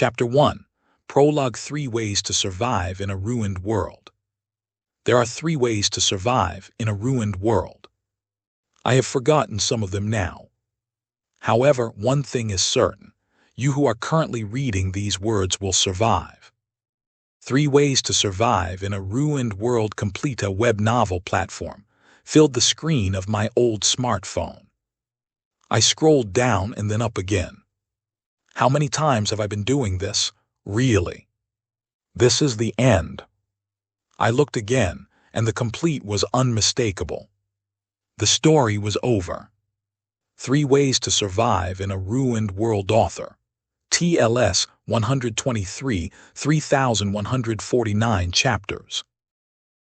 Chapter 1. Prologue: 3 Ways to Survive in a Ruined World. There are 3 ways to survive in a ruined world. I have forgotten some of them now. However, one thing is certain: you who are currently reading these words will survive. 3 Ways to Survive in a Ruined World. Complete a web novel platform filled the screen of my old smartphone. I scrolled down and then up again. How many times have I been doing this? Really? This is the end. I looked again, and the complete was unmistakable. The story was over. 3 Ways to Survive in a Ruined World. Author TLS 123, 3149 chapters.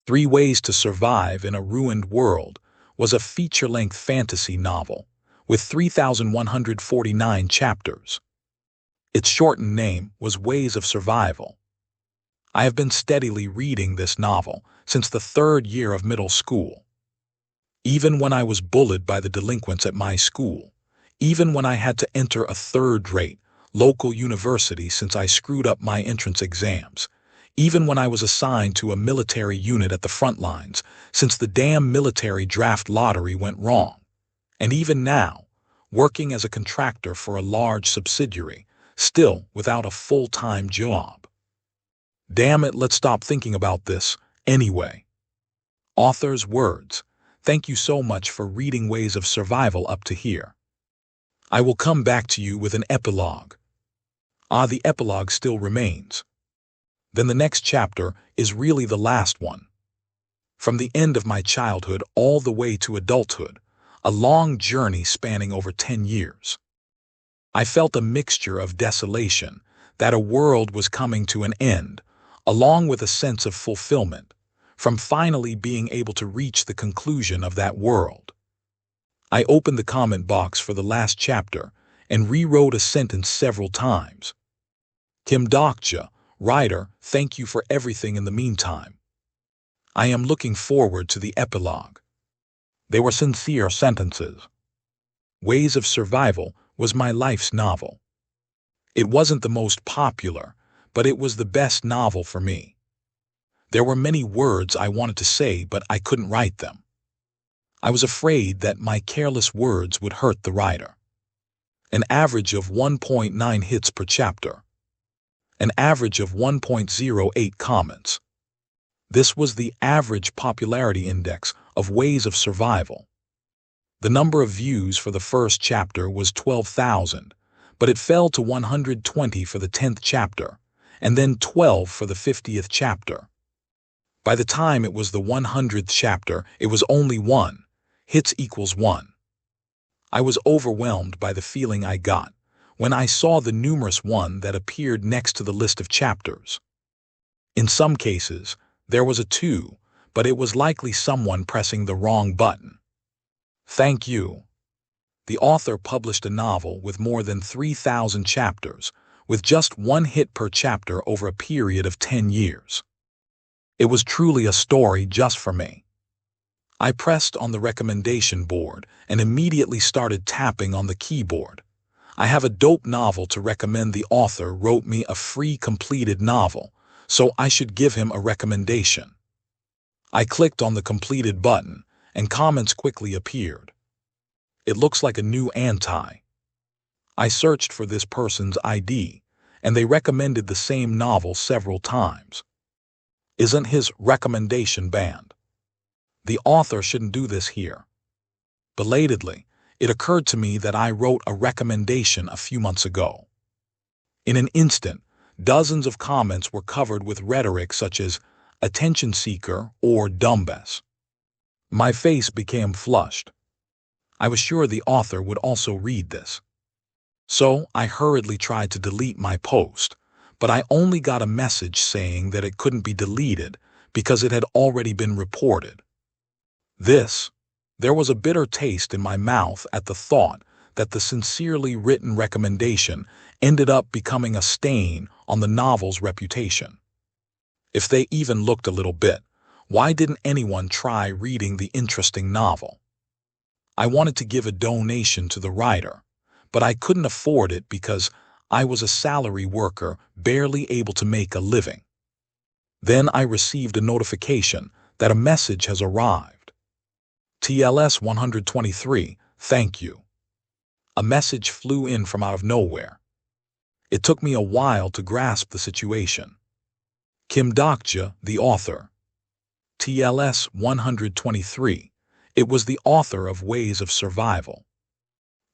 3 Ways to Survive in a Ruined World was a feature-length fantasy novel with 3,149 chapters. Its shortened name was Ways of Survival. I have been steadily reading this novel since the 3rd year of middle school. Even when I was bullied by the delinquents at my school, even when I had to enter a 3rd-rate local university since I screwed up my entrance exams, even when I was assigned to a military unit at the front lines since the damn military draft lottery went wrong, and even now, working as a contractor for a large subsidiary, still without a full-time job. Damn it, let's stop thinking about this, anyway. Author's words: thank you so much for reading Ways of Survival up to here. I will come back to you with an epilogue. The epilogue still remains. Then the next chapter is really the last one. From the end of my childhood all the way to adulthood, a long journey spanning over 10 years. I felt a mixture of desolation, that a world was coming to an end, along with a sense of fulfillment, from finally being able to reach the conclusion of that world. I opened the comment box for the last chapter and rewrote a sentence several times. Kim Dokja, writer, thank you for everything in the meantime. I am looking forward to the epilogue. They were sincere sentences. Ways of Survival was my life's novel. It wasn't the most popular, but it was the best novel for me. There were many words I wanted to say, but I couldn't write them. I was afraid that my careless words would hurt the writer. An average of 1.9 hits per chapter. An average of 1.08 comments. This was the average popularity index of Ways of Survival. The number of views for the first chapter was 12,000, but it fell to 120 for the 10th chapter, and then 12 for the 50th chapter. By the time it was the 100th chapter, it was only 1. Hits equals 1. I was overwhelmed by the feeling I got when I saw the numerous 1 that appeared next to the list of chapters. In some cases, there was a 2, but it was likely someone pressing the wrong button. Thank you. The author published a novel with more than 3,000 chapters, with just 1 hit per chapter over a period of 10 years. It was truly a story just for me. I pressed on the recommendation board and immediately started tapping on the keyboard. I have a dope novel to recommend. The author wrote me a free completed novel, so I should give him a recommendation. I clicked on the completed button, and comments quickly appeared. It looks like a new anti. I searched for this person's ID, and they recommended the same novel several times. Isn't his recommendation banned? The author shouldn't do this here. Belatedly, it occurred to me that I wrote a recommendation a few months ago. In an instant, dozens of comments were covered with rhetoric such as attention seeker or dumbass. My face became flushed. I was sure the author would also read this. So I hurriedly tried to delete my post, but I only got a message saying that it couldn't be deleted because it had already been reported. There was a bitter taste in my mouth at the thought that the sincerely written recommendation ended up becoming a stain on the novel's reputation. If they even looked a little bit, why didn't anyone try reading the interesting novel? I wanted to give a donation to the writer, but I couldn't afford it because I was a salary worker, barely able to make a living. Then I received a notification that a message has arrived. TLS 123, thank you. A message flew in from out of nowhere. It took me a while to grasp the situation. Kim Dokja, the author. TLS 123. It was the author of Ways of Survival.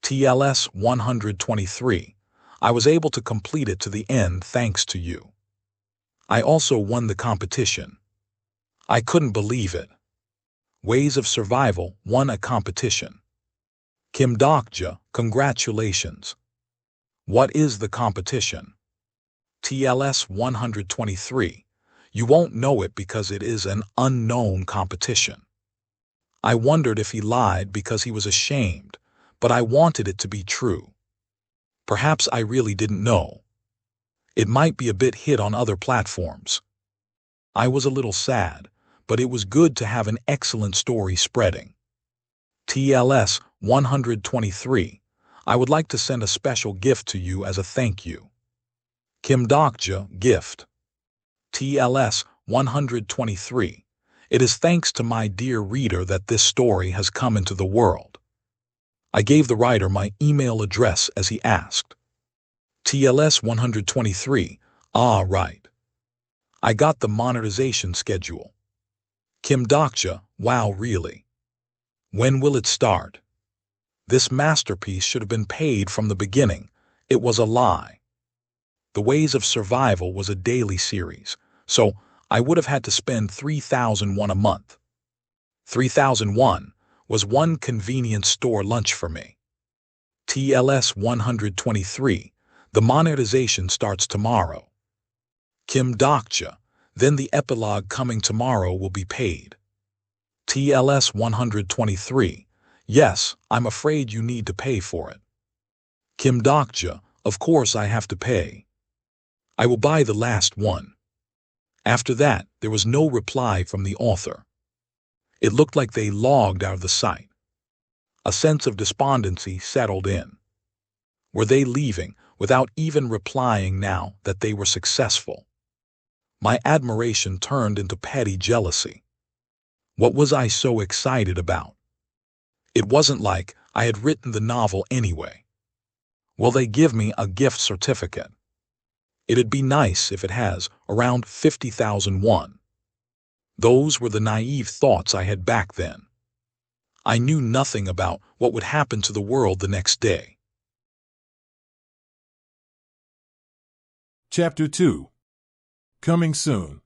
TLS 123. I was able to complete it to the end thanks to you. I also won the competition. I couldn't believe it. Ways of Survival won a competition. Kim Dokja, congratulations. What is the competition? TLS 123. You won't know it because it is an unknown competition. I wondered if he lied because he was ashamed, but I wanted it to be true. Perhaps I really didn't know. It might be a bit hit on other platforms. I was a little sad, but it was good to have an excellent story spreading. TLS 123. I would like to send a special gift to you as a thank you. Kim Dokja, gift. TLS 123. It is thanks to my dear reader that this story has come into the world. I gave the writer my email address as he asked. TLS 123. Ah, right. I got the monetization schedule. Kim Dokja, wow, really? When will it start? This masterpiece should have been paid from the beginning. It was a lie. The Ways of Survival was a daily series, so I would have had to spend 3,001 a month. 3,001 was one convenience store lunch for me. TLS 123. The monetization starts tomorrow. Kim Dokja. Then the epilogue coming tomorrow will be paid. TLS 123. Yes, I'm afraid you need to pay for it. Kim Dokja. Of course I have to pay. I will buy the last one. After that, there was no reply from the author. It looked like they logged out of the site. A sense of despondency settled in. Were they leaving without even replying now that they were successful? My admiration turned into petty jealousy. What was I so excited about? It wasn't like I had written the novel anyway. Will they give me a gift certificate? It'd be nice if it has around 50,001. Those were the naive thoughts I had back then. I knew nothing about what would happen to the world the next day. Chapter 2. Coming soon.